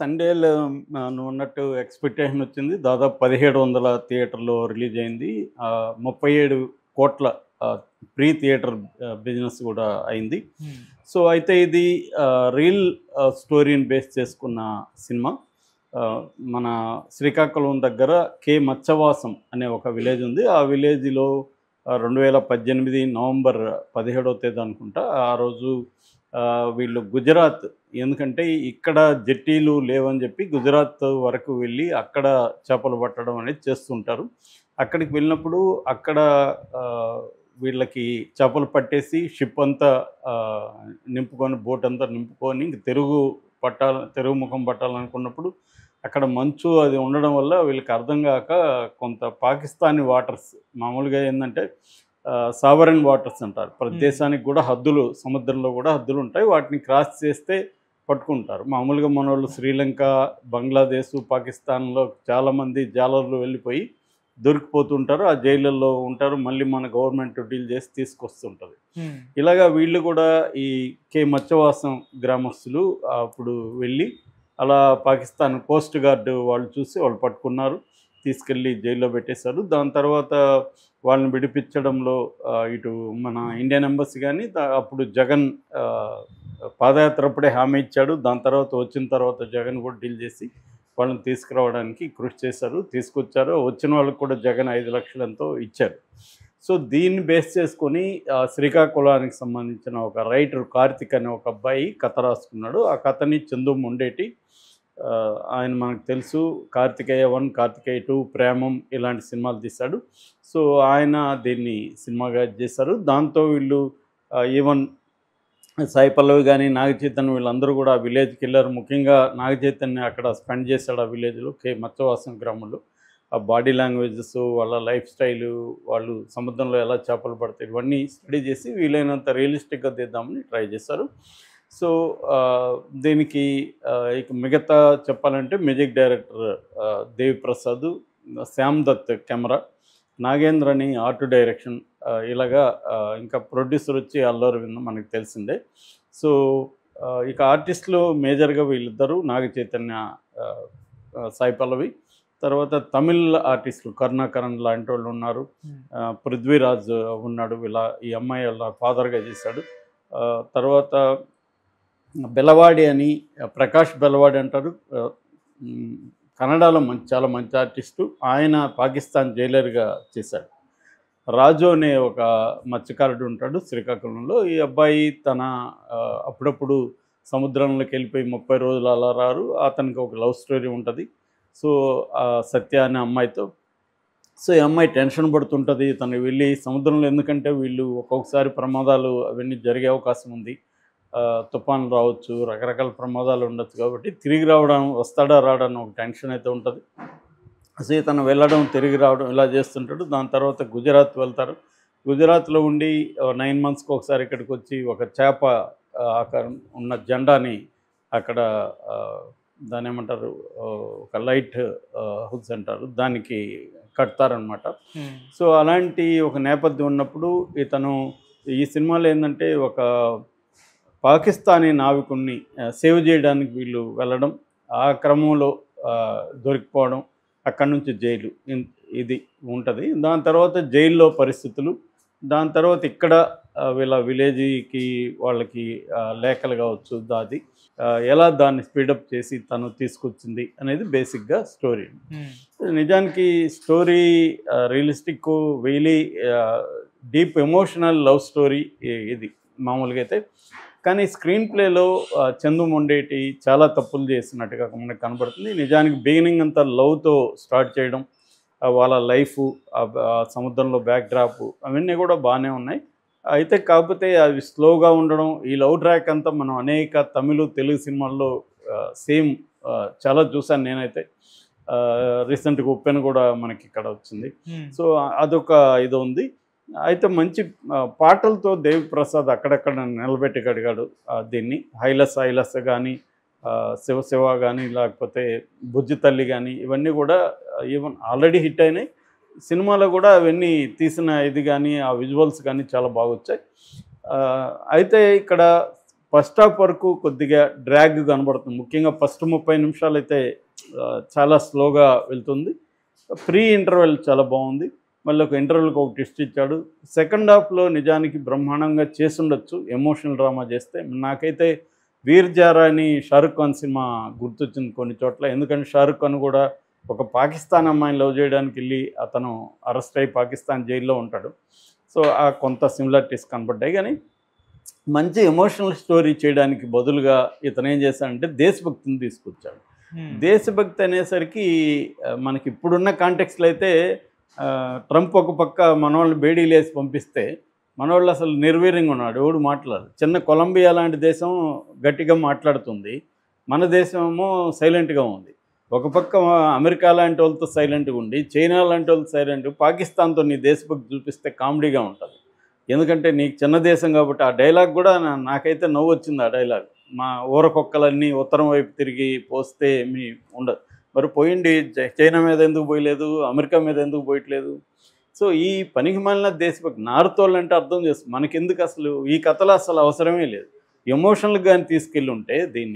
Thandel నువ్వన్నట్టు expectation వచ్చింది. దాదాపు 1700 థియేటర్‌లో రిలీజ్ అయింది. 37,00,00,000 ఆహ్, ప్రీ థియేటర్ బిజినెస్ గూడా అయింది. హ్మ్. సో, అయితే ఇది రియల్ స్టోరీని బేస్ చేసుకున్న సినిమా. ఆహ్, మన శ్రీకాకుళం దగ్గర మచ్చవాసం అనే ఒక విలేజ్ ఉంది. ఆ విలేజ్‌లో 2018 నవంబర్ 17వ తేదీ అనుకుంటా. ఆ రోజు వీళ్ళు గుజరాత్, ఎందుకంటే ఇక్కడ జెట్టీలు లేవని చెప్పి గుజరాత్ వరకు వెళ్ళి అక్కడ చేపలు పట్టడం అనేది చేస్తుంటారు. అక్కడికి వెళ్ళినప్పుడు అక్కడ ఆహ్, వీళ్ళకి చేపలు పట్టేసి షిప్ అంతా ఆహ్, నింపుకొని బోట్ అంతా నింపుకొని ఇంక తెరుగు ముఖం పట్టాలనుకున్నప్పుడు అక్కడ మంచు అది ఉండడం వల్ల వీళ్ళకి అర్థం గాక కొంత పాకిస్తానీ వాటర్స్, మామూలుగా ఏందంటే సావరెన్ వాటర్స్ అంటారు. ప్రతి హ్మ్. దేశానికి గూడా హద్దులు, సముద్రంలో గూడా హద్దులుంటాయి. వాటిని క్రాస్ చేస్తే పట్టుకుంటారు. మామూలుగా మనోళ్ళు శ్రీలంక, బంగ్లాదేశ్, పాకిస్తాన్‌లో చాలామంది జాలర్లు వెళ్ళిపోయి దొరికిపోతుంటారు. ఆ జైళ్ళల్లో ఉంటారు. మళ్ళీ మన గవర్నమెంట్ డీల్ చేసి తీసుకొస్తుంటది. హ్మ్. ఇలాగా వీళ్ళు కూడా ఈ మత్స్యవాసం గ్రామస్తులు అప్పుడు వెళ్ళి అలా పాకిస్తాన్ కోస్ట్ గార్డ్ వాళ్ళు చూసి వాళ్ళు పట్టుకున్నారు. తీసుకెళ్ళి జైల్లో పెట్టేశారు. దాని తర్వాత వాళ్ళని విడిపించడంలో ఇటు మన ఇండియన్ ఎంబసీ గాని అప్పుడు జగన్ ఆహ్, పాదయాత్ర అప్పుడే హామీ ఇచ్చాడు. దాని తర్వాత వచ్చిన తర్వాత జగన్ కూడా డీల్ చేసి వాళ్ళని తీసుకురావడానికి కృషి చేశారు. తీసుకొచ్చారు. వచ్చిన వాళ్ళకి కూడా జగన్ 5,00,000 ఎంతో ఇచ్చారు. సో, దీన్ని బేస్ చేసుకొని శ్రీకాకుళానికి సంబంధించిన ఒక రైటర్ కార్తిక్ అనే ఒక అబ్బాయి కథ రాసుకున్నాడు. ఆ కథని చందు మొండేటి, ఆయన మనకు తెలుసు 'కార్తికేయ 1', 'కార్తికేయ 2', 'ప్రేమం' ఇలాంటి సినిమాలు తీశాడు. సో, ఆయన దీన్ని సినిమాగా చేశారు. దాంతో వీళ్ళు ఈవెన్ సాయి పల్లవి గాని, నాగ చైతన్య వీళ్ళందరూ గూడా ఆ విలేజ్‌కెళ్లారు. ముఖ్యంగా నాగ చైతన్య అక్కడ స్పెండ్ చేశాడు ఆ విలేజ్‌లో, మచ్చవాసం గ్రామంలో. ఆ బాడీ లాంగ్వేజెస్, వాళ్ళ లైఫ్ స్టైలు, వాళ్ళు సముద్రంలో ఎలా చేపలు పడతాయి, ఇవన్నీ స్టడీ చేసి వీలైనంత రియలిస్టిక్‌గా తీద్దామని ట్రై చేశారు. సో, ఆహ్, దీనికి ఇక మిగతా చెప్పాలంటే music director Devi Prasad, Shyam Dutt camera, నాగేంద్రని ఆర్ట్ డైరెక్షన్, ఇలాగా ఇంకా ప్రొడ్యూసర్ వచ్చి అల్లు అరవింద్ మనకు తెలిసిందే. సో, ఇక ఆర్టిస్టులు మేజర్‌గా వీళ్ళిద్దరూ నాగ చైతన్య, ఆహ్, ఆహ్, సాయి పల్లవి. తర్వాత తమిళ్ ఆర్టిస్టులు కరుణాకరణ్ లాంటోళ్ళున్నారు. హ్మ్. 'పృథ్వీరాజ్' ఉన్నాడు. ఈ అమ్మాయి వాళ్ళ ఫాదర్‌గా చేశాడు. తర్వాత బెలవాడి అని, ప్రకాష్ బెలవాడి అంటారు. ఆహ్, హ్మ్. కన్నడలో చాలా మంచి ఆర్టిస్టు. ఆయన పాకిస్తాన్ జైలర్‌గా చేశాడు. రాజు అనే ఒక మత్స్యకారుడు ఉంటాడు శ్రీకాకుళంలో. ఈ అబ్బాయి తన అప్పుడప్పుడు సముద్రంలోకి వెళ్ళిపోయి 30 రోజులు అలా రారు. అతనికి ఒక లవ్ స్టోరీ ఉంటది. సో, సత్య అనే అమ్మాయితో. సో, ఈ అమ్మాయి టెన్షన్ పడుతుంటది. తను వెళ్ళి సముద్రంలో, ఎందుకంటే వీళ్ళు ఒక్కొక్కసారి ప్రమాదాలు అవన్నీ జరిగే అవకాశం ఉంది. తుఫాన్లు రావచ్చు, రకరకాల ప్రమాదాలు ఉండొచ్చు కాబట్టి తిరిగి వస్తాడా రాడా అని ఒక టెన్షన్ అయితే ఉంటది. సో, ఇతను వెళ్ళడం, తిరిగి రావడం ఇలా చేస్తుంటాడు. దాని తర్వాత గుజరాత్ వెళ్తారు. గుజరాత్‌లో ఉండి 9 మంత్స్‌కి ఒకసారి ఇక్కడికొచ్చి ఒక చేప ఆకారం ఉన్న జెండాని అక్కడ, ఆహ్, దాన్నేమంటారు, ఒక లైట్ హౌస్ అంటారు. దానికి కడతారనమాట. హ్మ్. సో, అలాంటి ఒక నేపథ్యం ఉన్నప్పుడు ఇతను ఈ సినిమాలో ఏందంటే ఒక పాకిస్తానీ నావికుడిని సేవ్ చేయడానికి వీళ్ళు వెళ్ళడం, ఆ క్రమంలో దొరికిపోవడం, అక్కడి నుంచి జైలు, ఇది ఉంటది. దాని తర్వాత జైల్లో పరిస్థితులు, దాని తర్వాత ఇక్కడ వీళ్ళ విలేజ్‌కి వాళ్ళకి లేఖలు కావచ్చు, ఎలా దాన్ని స్పీడప్ చేసి తను తీసుకొచ్చింది అనేది బేసిక్‌గా స్టోరీ. హ్మ్. నిజానికి స్టోరీ రియలిస్టిక్, వెయిలీ ఆహ్, డీప్ ఎమోషనల్ లవ్ స్టోరీ ఇది మామూలుగా అయితే. కానీ స్క్రీన్ ప్లేలో చందు మొండేటి చాలా తప్పులు చేసినట్టుగా మనకు కనబడుతుంది. నిజానికి బిగినింగ్ అంతా లవ్‌తో స్టార్ట్ చేయడం, వాళ్ళ లైఫు, సముద్రంలో బ్యాక్ డ్రాపు అవన్నీ కూడా బానే ఉన్నాయి. అయితే కాకపోతే అవి స్లోగా ఉండడం, ఈ లవ్ ట్రాక్ అంతా మనం అనేక తమిళ్, తెలుగు సినిమాల్లో సేమ్ చాలా చూసాను నేనైతే. రీసెంట్‌గా 'ఉప్పెన' కూడా మనకిక్కడ వచ్చింది. హ్మ్. సో, అదొక ఇది ఉంది. అయితే మంచి పాటలతో దేవి ప్రసాద్ అక్కడక్కడ నిలబెట్టగలిగాడు దీన్ని. 'హైలస్ హైలస్' గానీ, 'శివ శివ' గానీ, లేకపోతే 'బుజ్జి తల్లి' గానీ, ఇవన్నీ కూడా ఈవెన్ ఆల్రెడీ హిట్ అయినాయి. సినిమాలో కూడా అవన్నీ తీసిన ఇది గానీ, ఆ విజువల్స్ గానీ చాలా బాగొచ్చాయి. అయితే ఇక్కడ ఫస్ట్ హాఫ్ వరకు కొద్దిగా డ్రాగ్ కనబడుతుంది. ముఖ్యంగా ఫస్ట్ 30 నిమిషాలైతే చాలా స్లోగా వెళ్తుంది. ప్రీ ఇంటర్వెల్ చాలా బాగుంది. మళ్ళీ ఒక ఇంటర్వెల్‌కి ఒక ట్విస్ట్ ఇచ్చాడు. సెకండ్ హాఫ్‌లో నిజానికి బ్రహ్మాండంగా చేసుండొచ్చు ఎమోషనల్ డ్రామా చేస్తే. నాకైతే 'వీర్ జారా' అని షారుఖ్ ఖాన్ సినిమా గుర్తొచ్చింది కొన్ని చోట్ల. ఎందుకంటే షారుఖ్ ఖాన్ కూడా ఒక పాకిస్తాన్ అమ్మాయిని లవ్ చేయడానికెళ్ళి అతను అరెస్ట్ అయ్యి పాకిస్తాన్ జైల్లో ఉంటాడు. సో, ఆ కొంత సిమిలారిటీస్ కనపడ్డాయి. కానీ మంచి ఎమోషనల్ స్టోరీ చేయడానికి బదులుగా ఇతనేం చేశాడంటే దేశభక్తిని తీసుకొచ్చాడు. దేశభక్తి అనేసరికి మనకి ఇప్పుడున్న కాంటెక్స్‌లో అయితే ట్రంప్ ఒక పక్క మనోళ్ళని బేడీలేసి పంపిస్తే, మనోళ్ళు అసలు నిర్వీర్యంగా ఉన్నాడు. ఎవడు మాట్లాడరు. చిన్న కొలంబియా లాంటి దేశం గట్టిగా మాట్లాడుతుంది. మన దేశమేమో సైలెంట్‌గా ఉంది. ఒక పక్క అమెరికా లాంటి వాళ్ళతో సైలెంట్‌గా ఉండి, చైనా లాంటి వాళ్ళతో సైలెంట్, పాకిస్తాన్‌తో నీ దేశభక్తి చూపిస్తే కామెడీగా ఉంటది. ఎందుకంటే నీకు చిన్న దేశం కాబట్టి ఆ డైలాగ్ కూడా నాకైతే నవ్వొచ్చింది ఆ డైలాగ్. మా ఊరకొక్కలన్నీ ఉత్తరం వైపు తిరిగి పోస్తే ఉండదు. మరి పోయిండి చైనా మీద ఎందుకు పోయలేదు? అమెరికా మీద ఎందుకు పోయట్లేదు? సో, ఈ పనికిమాలిన దేశభక్తి నార్తోళ్ళంటే అర్థం చేసుకో. మనకెందుకు అసలు ఈ కథలో అసలు అవసరమే లేదు. ఎమోషనల్‌గా గాని తీసుకెళ్ళుంటే దీన్ని